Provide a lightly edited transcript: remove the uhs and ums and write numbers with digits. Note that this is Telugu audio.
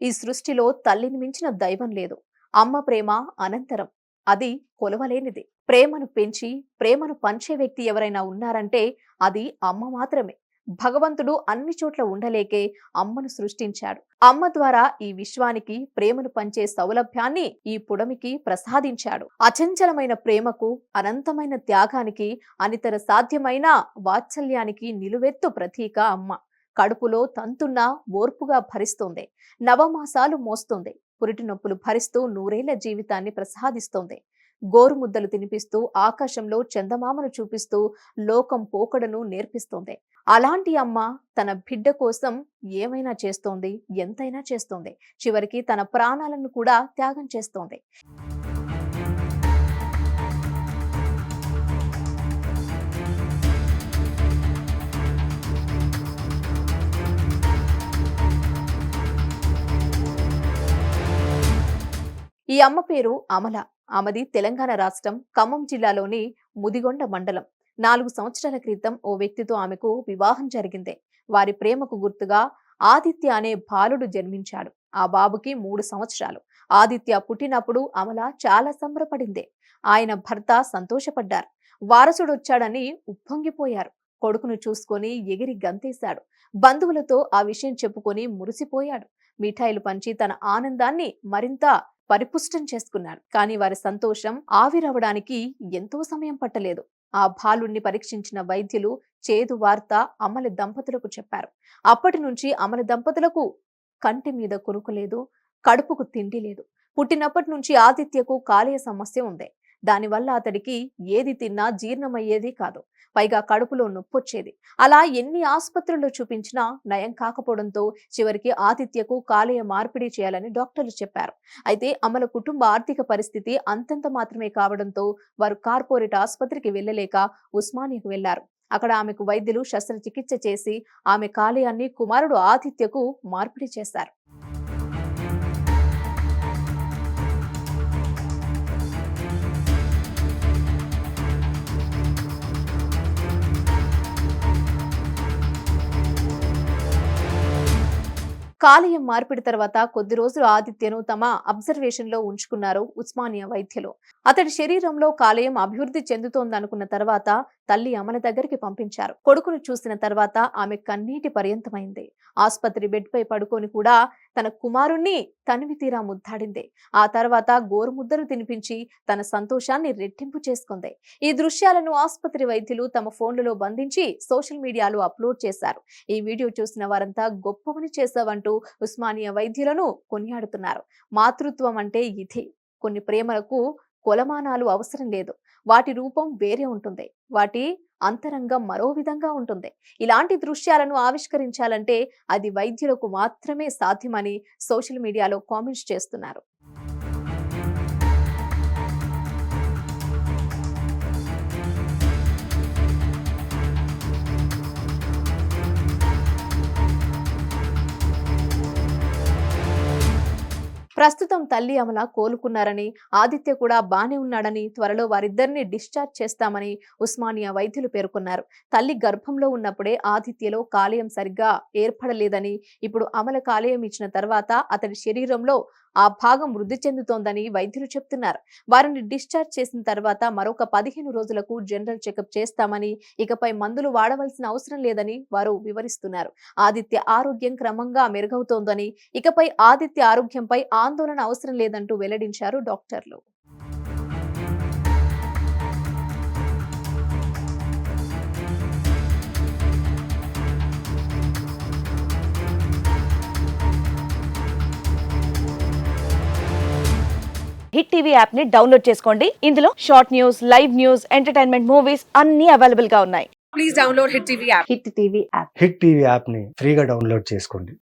ఈ సృష్టిలో తల్లిని మించిన దైవం లేదు. అమ్మ ప్రేమ అనంతరం. అది కొలవలేనిది. ప్రేమను పెంచి, ప్రేమను పంచే వ్యక్తి ఎవరైనా ఉన్నారంటే అది అమ్మ మాత్రమే. భగవంతుడు అన్ని చోట్ల ఉండలేకే అమ్మను సృష్టించాడు. అమ్మ ద్వారా ఈ విశ్వానికి ప్రేమను పంచే సౌలభ్యాన్ని ఈ పుడమికి ప్రసాదించాడు. అచంచలమైన ప్రేమకు, అనంతమైన త్యాగానికి, అనితర సాధ్యమైన వాత్సల్యానికి నిలువెత్తు ప్రతీక అమ్మ. కడుపులో తంతున్న ఓర్పుగా భరిస్తోంది. నవమాసాలు మోస్తుంది. పురిటి నొప్పులు భరిస్తూ నూరేళ్ల జీవితాన్ని ప్రసాదిస్తోంది. గోరుముద్దలు తినిపిస్తూ, ఆకాశంలో చందమామను చూపిస్తూ లోకం పోకడను నేర్పిస్తోంది. అలాంటి అమ్మ తన బిడ్డ కోసం ఏమైనా చేస్తోంది, ఎంతైనా చేస్తోంది. చివరికి తన ప్రాణాలను కూడా త్యాగం చేస్తోంది. ఈ అమ్మ పేరు అమల. ఆమెది తెలంగాణ రాష్ట్రం ఖమ్మం జిల్లాలోని ముదిగొండ మండలం. 4 సంవత్సరాల క్రితం ఓ వ్యక్తితో ఆమెకు వివాహం జరిగింది. వారి ప్రేమకు గుర్తుగా ఆదిత్య అనే బాలుడు జన్మించాడు. ఆ బాబుకి 3 సంవత్సరాలు. ఆదిత్య పుట్టినప్పుడు అమల చాలా సంబరపడింది. ఆయన భర్త సంతోషపడ్డారు. వారసుడొచ్చాడని ఉప్పొంగిపోయారు. కొడుకును చూసుకొని ఎగిరి గంతేశాడు. బంధువులతో ఆ విషయం చెప్పుకొని మురిసిపోయాడు. మిఠాయిలు పంచి తన ఆనందాన్ని మరింత పరిపుష్టం చేసుకున్నాడు. కానీ వారి సంతోషం ఆవిరవడానికి ఎంతో సమయం పట్టలేదు. ఆ బాలుణ్ణి పరీక్షించిన వైద్యులు చేదు వార్త అమల దంపతులకు చెప్పారు. అప్పటి నుంచి అమల దంపతులకు కంటి మీద కొనుకు లేదు, కడుపుకు తిండి లేదు. పుట్టినప్పటి నుంచి ఆదిత్యకు కాలేయ సమస్య ఉంది. దానివల్ల అతడికి ఏది తిన్నా జీర్ణమయ్యేది కాదు. పైగా కడుపులో నొప్పొచ్చేది. అలా ఎన్ని ఆసుపత్రుల్లో చూపించినా నయం కాకపోవడంతో చివరికి ఆదిత్యకు కాలేయ మార్పిడి చేయాలని డాక్టర్లు చెప్పారు. అయితే అమల కుటుంబ ఆర్థిక పరిస్థితి అంతంత మాత్రమే కావడంతో వారు కార్పొరేట్ ఆసుపత్రికి వెళ్లలేక ఉస్మానియాకు వెళ్లారు. అక్కడ ఆమెకు వైద్యులు శస్త్రచికిత్స చేసి ఆమె కాలేయాన్ని కుమారుడు ఆదిత్యకు మార్పిడి చేశారు. కాలేయం మార్పిడి తర్వాత కొద్ది రోజులు ఆదిత్యను తమ అబ్జర్వేషన్ లో ఉంచుకున్నారు ఉస్మానియా వైద్యులు. అతడి శరీరంలో కాలేయం అభివృద్ధి చెందుతోందనుకున్న తర్వాత తల్లి అమల దగ్గరికి పంపించారు. కొడుకును చూసిన తర్వాత ఆమె కన్నీటి పర్యంతమైంది. ఆసుపత్రి బెడ్ పై పడుకొని కూడా తన కుమారుణ్ణి తనివి తీరా ముద్దాడింది. ఆ తర్వాత గోరుముద్దలు తినిపించి తన సంతోషాన్ని రెట్టింపు చేసుకుంది. ఈ దృశ్యాలను ఆసుపత్రి వైద్యులు తమ ఫోన్లలో బంధించి సోషల్ మీడియాలో అప్లోడ్ చేశారు. ఈ వీడియో చూసిన వారంతా గొప్ప పని చేశావంటూ ఉస్మానియా వైద్యులను కొనియాడుతున్నారు. మాతృత్వం అంటే ఇదే. కొన్ని ప్రేమలకు కొలమానాలు అవసరం లేదు. వాటి రూపం వేరే ఉంటుంది. వాటి అంతరంగం మరో విధంగా ఉంటుంది. ఇలాంటి దృశ్యాలను ఆవిష్కరించాలంటే అది వైద్యులకు మాత్రమే సాధ్యమని సోషల్ మీడియాలో కామెంట్స్ చేస్తున్నారు. ప్రస్తుతం తల్లి అమల కోలుకున్నారని, ఆదిత్య కూడా బానే ఉన్నాడని, త్వరలో వారిద్దరిని డిశ్చార్జ్ చేస్తామని ఉస్మానియా వైద్యులు పేర్కొన్నారు. తల్లి గర్భంలో ఉన్నప్పుడే ఆదిత్యలో కాలేయం సరిగ్గా ఏర్పడలేదని, ఇప్పుడు అమల కాలేయం ఇచ్చిన తర్వాత అతడి శరీరంలో ఆ భాగం వృద్ధి చెందుతోందని వైద్యులు చెప్తున్నారు. వారిని డిశ్చార్జ్ చేసిన తర్వాత మరొక 15 రోజులకు జనరల్ చెకప్ చేస్తామని, ఇకపై మందులు వాడవలసిన అవసరం లేదని వారు వివరిస్తున్నారు. ఆదిత్య ఆరోగ్యం క్రమంగా మెరుగవుతోందని, ఇకపై ఆదిత్య ఆరోగ్యంపై ఆందోళన అవసరం లేదంటూ వెల్లడించారు డాక్టర్లు. హిట్ టీవీ యాప్ ని డౌన్లోడ్ చేసుకోండి. ఇందులో short news, live news, entertainment movies అన్ని అవైలబుల్ గా ఉన్నాయి. Please download Hit TV app. Hit TV app. Hit TV యాప్ని ఫ్రీగా డౌన్లోడ్ చేసుకోండి.